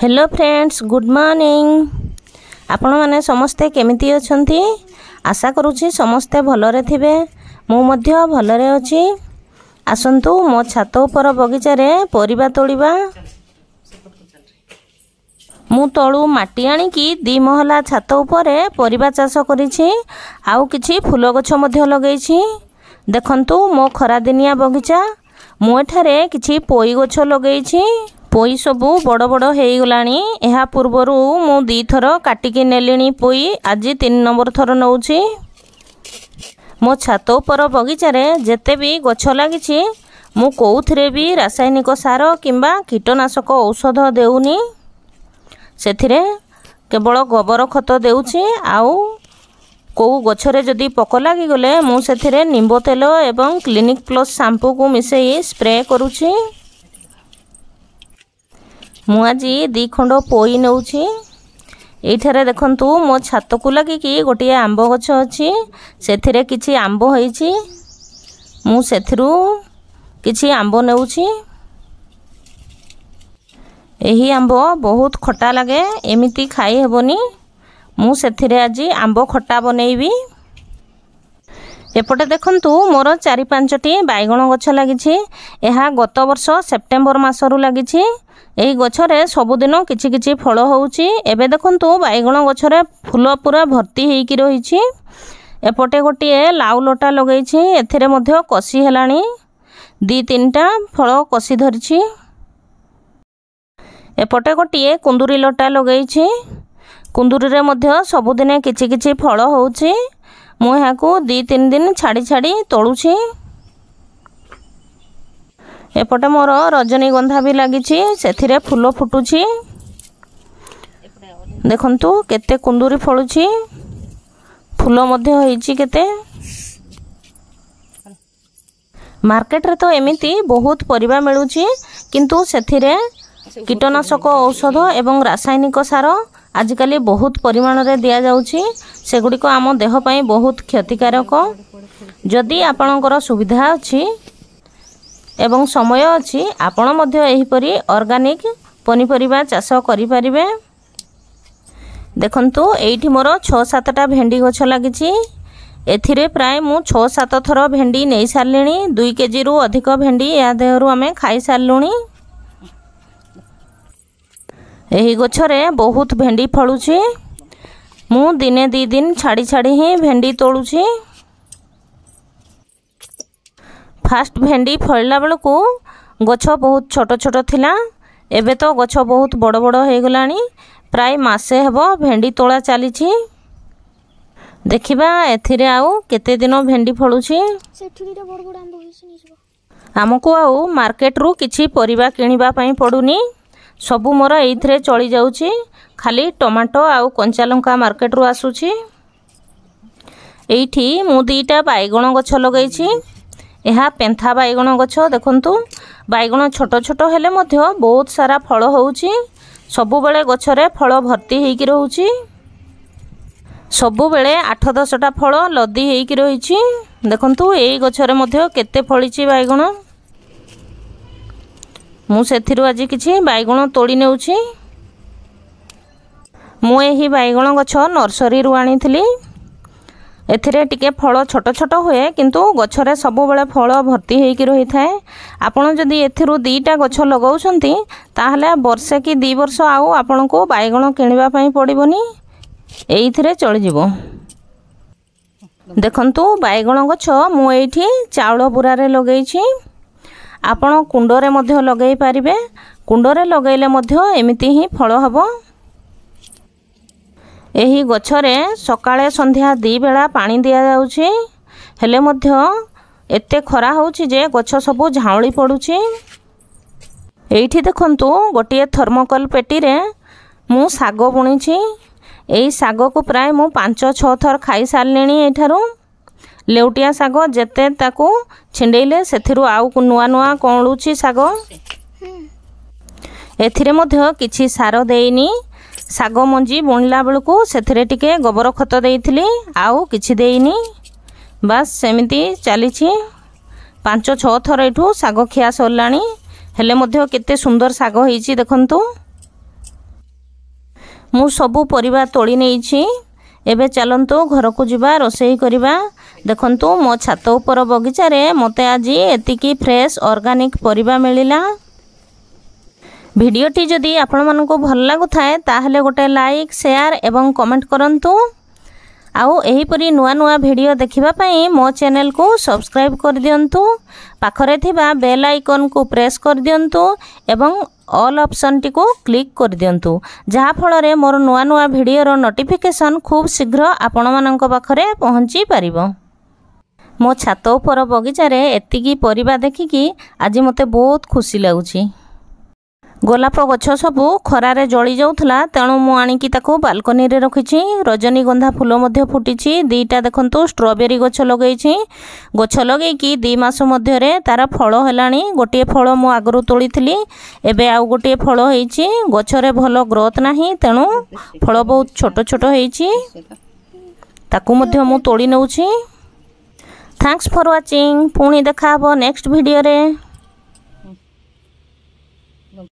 Hello friends, good morning. आपण माने समस्ते केमिति अछंती? आशा करूची समस्ते भलरे थिबे। मु मध्य भलरे अछि। आसंतु मो छात उपर बगीचा रे परिबा तोड़िबा। मु तळु माटी आनिकी 2 महला छात उपरे परिबा चाष करिछि। आउ किछि फूल गछ मध्य लगैछि। देखंतु मो खरा दिनिया बगीचा। मु एठारे किछि पोई गछ लगैछि। पोई सबू बड़ बड़ हो गलानी। एहा पूर्वरु मु 2 थर काटिकी नेलिनी पोई। आज 3 नंबर थर नौछि। मो छात उपर बगीचा रे जेते भी गछ लागिछि मु कोउथरे भी रासायनिक सार किंबा कीटनाशक औषध देउनी। सेथिरे केवल गोबर खत देउछि। आउ को गछरे जदि पोक लागी गले मु सेथिरे निंबो तेल एवं क्लिनिक प्लस शैम्पू को मिसेई स्प्रे करूछि। मु आज 2 खंड पोई नौछि। एठारे देखंतु मो छात को लागी कि गोटे आंब गछ अछि। सेथिरे किछि आंब होईछि। मु सेथिरु किछि आंब नौछि। एही आंब बहुत खटा लागे, एमिति खाई हेबोनी। मु सेथिरे आज आंब खटा बनेइबी। एपटे देखंतु मोर 4-5टी बैगण गछ लागिछि। एहा गत वर्ष सेप्टेम्बर मासरु लागिछि। एही गछरे सबुदिन किछि किछि फल होउछि। एबे देखंतु बैगण गछरे फूल पूरा भर्ती हेइकी रहिछि। एपटे गोटिए लाउ लटा लगैछि। एथिरे मध्य कसी हेलाणी। 2-3टा फल कसी धरिछि। एपटे गोटिए कुंदुरी लटा लगैछि। कुंदुरी रे मध्य सबुदिने किछि किछि फल होउछि। मु एहाकू 2-3 दिन छाड़ी छाड़ी तोड़ुछि। एपटे मोर रजनीगंधा भी लागिछि। सेथिरे फूल फुटुछि। देखंतु केते कुंदुरी फळुछि। फूल मध्य होईछि केते। मार्केट रे तो एमिति बहुत परिबा मिलुछि, किंतु सेथिरे कीटनाशक औषध एवं रासायनिक सार आजिकली बहुत परिमाण रे दिया जाउछि। सेगुडी को आम देह पई बहुत क्षतिकारक। जदि आपणकर सुविधा अछि एवं समय अछि, आपण मध्य एही परी ऑर्गेनिक पनीपरिबा चाष करि परिबे। देखंतु एइठी मोर 6-7टा भेंडी गछ लागिछि। एथिरे प्राय मु 6-7 थर भेंडी नै सारलिणी। 2 केजी रु अधिक भेंडी या देहरु आमे खाई सारलुणी। एही गछरे बहुत भेंडी फळुछि। मु दिने 2 दिन छाड़ी छाड़ी ही भेंडी तोड़ुछि। फास्ट भेंडी फळला बेलकू गछ बहुत छोट छोट थिला। एबे तो गछ बहुत बड़ बड़ हो गलानी। प्राय मासे हेबो भेंडी तोड़ा चलीछि। देखिबा एथिरे आउ केते दिन भेंडी फळुछि। हमकू आउ मार्केट रु किछि परिबा किनिबा पई पडुनी। सबु मोर एइथरे चली जाउछि। खाली टमाटो आउ कंचा लंका मार्केट रु आसुछि। एइठी मु 2टा बैगण गछ लगैछि। एहा पेंथा बैगण गछ। देखंतु बैगण छोट छोट हेले मध्य बहुत सारा फल होउछि। सबु बेले गछरे फल भर्ती हेइकी रहउछि। सबु बेले 8-10टा फल लदी हेइकी रहिछि। देखंतु एई गछरे मध्य केते फळिछि बैगण। मु सेथिरु आज किछि बैगण तोड़ी नेउछि। मु एही बैगण गछ नर्सरी रु आनिथिली। एथिरे टिके फल छोट छोट हुए, किंतु गछरे सबु बेले फल भर्ती हेइकी रही थाए। आपण जदि एथिरु 2टा गछ लगाउछंती ताहले वर्षे कि 2 वर्ष आउ आपनको बैगण किनिबा पई पड़िबोनी। एइथिरे चली जिवो। देखंतु बैगण गछ मु एइठी चाउल बुरा रे लगैछि। आपण कुंडरे मध्य लगै पारिबे। कुंडरे लगैले मध्य एमिति ही फल हबो। एही गछरे सकाळे संध्या 2 बेला पानी दिया जाउछि। हेले मध्य एते खरा होउछि जे गछ सबु झाउली पडुछि। एइठी देखंतु गोटिए थर्मोकल पेटी रे मु साग बुणिछि। एई साग को प्राय मु 5-6 थर खाई सारलेणी। एठारु लेउटिया साग जेते ताकू छिंडेइले सेथिरु आउ नुआ नुआ कळुछि साग। एथिरे मध्य किछि सार देइनी। साग मंजी बुणला बेलकू सेथिरे टिके गोबर खत देइथिली। आउ किछि देइनी। बस सेमिति चलीछि। 5-6 थर एठू साग खिया सरलाणी। हेले मध्य केते सुंदर साग होईछि देखंतु। मु सबु परिबा तोड़ी नेइछि। एबे चलंतु घर को जिबा रोषेई करिबा। देखंतु मो छात ऊपर बगीचा रे मते आज एतिकी फ्रेश ऑर्गेनिक परिबा मिलिला। भिडियोटी जदि आपण मानको भल लागु थाए ताहले गोटे लाइक शेयर एवं कमेंट करंतु। आउ एही परी नुआ नुआ वीडियो देखिबा पई मो चैनल को सब्सक्राइब कर दियंतु। पाखरे थिबा बेल आइकन को प्रेस कर दियंतु एवं ऑल ऑप्शन टी को क्लिक कर दियंतु, जहा फल रे मोर नुआ नुआ वीडियो रो नोटिफिकेशन खूब शीघ्र आपण मानक पाखरे पहुंची पारिबो। मो छात ऊपर बगीचा रे एतिकी परिबा देखिकी आज मते बहुत खुशी लागुची। गोलाप गछ सबू खरारे जली जाउथला, तेणु मु आनिकी ताको बालकनी रे रखिछि। रजनीगंधा फूल मध्य फुटिछि। दीटा देखंतु स्ट्रॉबेरी गछ लगेइछि। गछ लगेइकी 2 मास मध्य रे तार फल हेलानी। गोटे फल मु आगरु तोलिथिली, एबे आउ गोटे फल हेइछि। गछ रे भलो ग्रोथ नाही, तेणु फल बहुत छोट छोट हेइछि। ताकू मध्य मु तोड़ी नउछि। Thanks for watching. पुणी देखा हबो नेक्स्ट वीडियो रे।